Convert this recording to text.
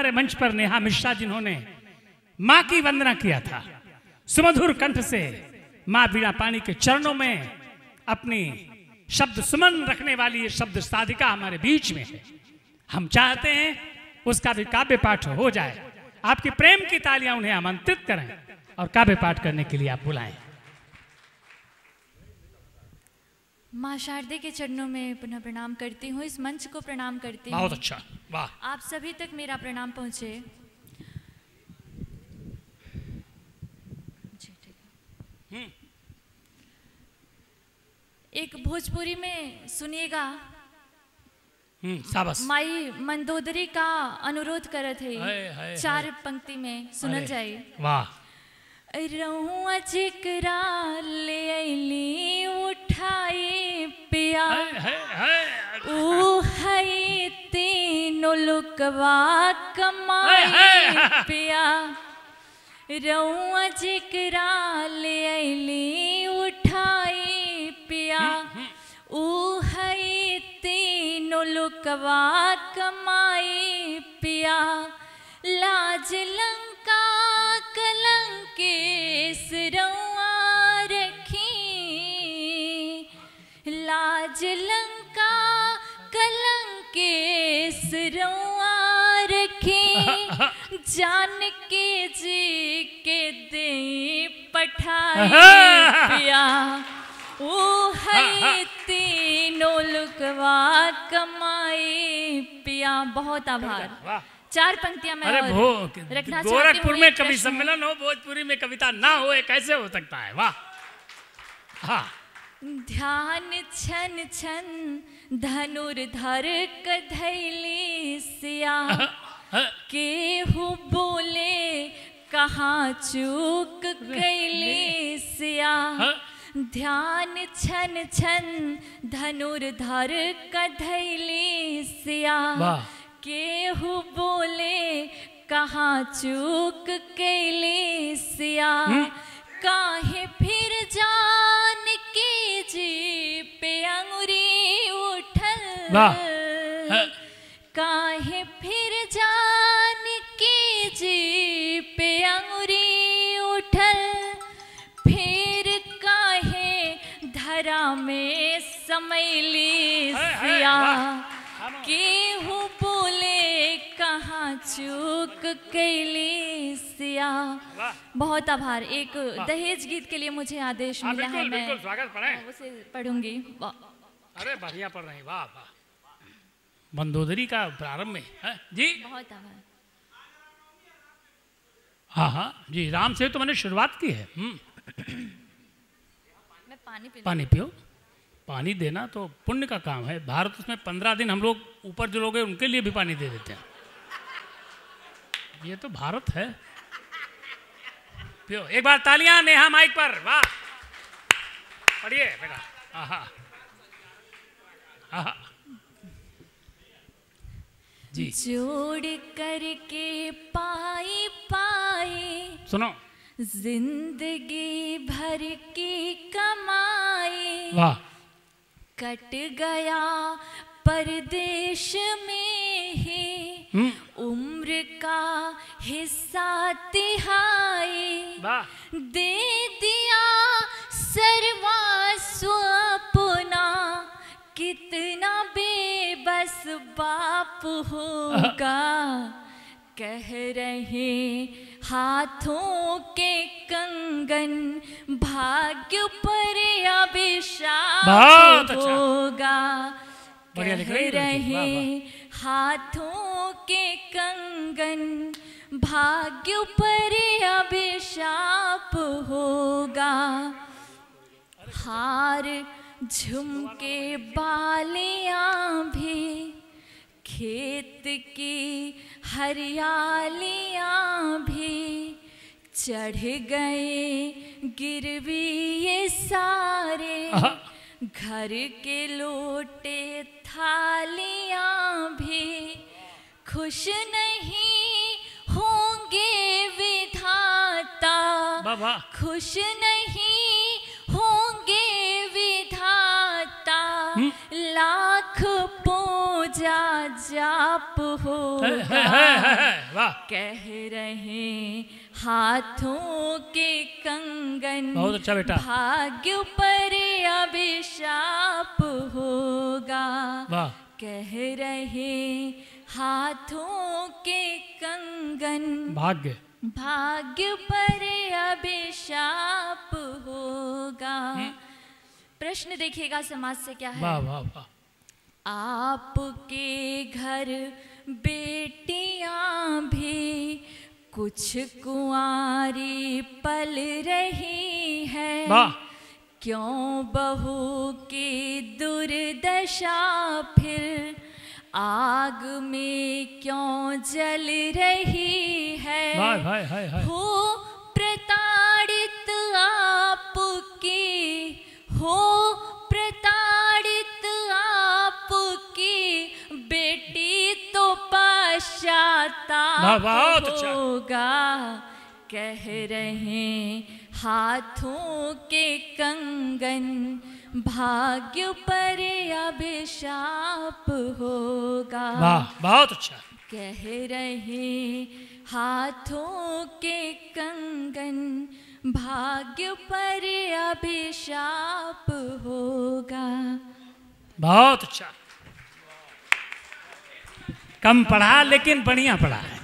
हमारे मंच पर नेहा मिश्रा जिन्होंने माँ की वंदना किया था, सुमधुर कंठ से माँ बीणा पानी के चरणों में अपनी शब्द सुमन रखने वाली ये शब्द साधिका हमारे बीच में है। हम चाहते हैं उसका भी काव्य पाठ हो जाए। आपकी प्रेम की तालियां उन्हें आमंत्रित करें और काव्य पाठ करने के लिए आप बुलाएं। माँ शारदे के चरणों में पुनः प्रणाम करती हूँ, इस मंच को प्रणाम करती हूँ। बहुत अच्छा, वाह। आप सभी तक मेरा प्रणाम पहुँचे। एक भोजपुरी में सुनिएगा, शाबाश। माई मंदोदरी का अनुरोध करत है, चार पंक्ति में सुनल जाए। वाह। रहुआ जिकरा ले अली उठाई पिया, ओ है तीनों लुकवा कमाई पिया। रहुआ जिकरा ले अली उठाई पिया, ओ है तीनों लुकवा कमाई पिया। लाज लंका कलंकेस रउआ रखी, लाज लंका कलंकेस रउआ रखी। जान के जी के दे पठाई पिया, ओ है तीनों लुकवा कमाई पिया। बहुत आभार। चार पंक्तियां मैं रखना चाहती हूं। गोरखपुर में कवि सम्मेलन हो, भोजपुरी में कविता ना हो, कैसे हो सकता है? वाह। हाँ। ध्यान छन छन धनुर्धर कधैली सिया, केहू बोले कहाँ चूक गईली सिया। ध्यान छन छन धनुर्धर कधैली सिया, केहू बोले कहाँ चूक कैली सिया। काहे फिर जान के जी पे अंगुरी उठल, काहे फिर जान के जी पे अंगुरी उठल। फिर काहे धरा में समैली सिया, केहू बोले कहाँ चूक कैली सिया। बहुत आभार। एक दहेज गीत के लिए मुझे आदेश मिला है, मैं उसे पढ़ूंगी। अरे बढ़िया पढ़ रही, वाह वाह। मंदोदरी का प्रारंभ में है जी। बहुत आभार। हाँ हाँ जी, राम से तो मैंने शुरुआत की है। मैं पानी पियो। पानी देना तो पुण्य का काम है। भारत उसमें 15 दिन हम लोग ऊपर जो लोग हैं उनके लिए भी पानी दे देते हैं। ये तो भारत है। पियो। एक बार तालियां नेहा माइक पर। वाह। पढ़िए बेटा। आहा आहा जी। जोड़ करके पाई पाई, सुनो, जिंदगी भर की कमाई। वाह। कट गया परदेश में ही उम्र का हिस्सा तिहाई। दे दिया सर्वस्व अपना, कितना बेबस बाप होगा। कह रहे हाथों के कंगन, भाग्य पर अभिशाप होगा। कह रहे हाथों के कंगन, भाग्य पर अभिशाप होगा। हार झुमके बालियां भी, खेत की हरियालियां भी, चढ़ गए गिरवी ये सारे। घर के लोटे थालियां भी, खुश नहीं होंगे विधाता, खुश नहीं होंगे विधाता। लाख पूजा जाप होगा। वाह, कह रहे हाथों के कंगन, बहुत अच्छा बेटा। भाग्य पर अभिशाप होगा। वाह, कह रहे हाथों के कंगन, भाग्य भाग्य पर अभिशाप होगा। प्रश्न देखिएगा समाज से क्या है। वाह वाह वाह। आपके घर बेटियां भी कुछ कुंवारी पल रही है। वाह, क्यों बहू की दुर्दशा फिर आग में क्यों जल रही है। वाह, हाय हाय हाय। हो प्रताड़ित आपकी, हो प्रताड़ित आपकी बेटी तो पश्चाताप बहुत अच्छा। होगा। कह रहे हाथों के कंगन, भाग्य पर अभिशाप होगा। वाह, बहुत अच्छा। कह रहे हाथों के कंगन, भाग्य पर अभिशाप होगा। बहुत अच्छा। कम पढ़ा लेकिन बढ़िया पढ़ा है।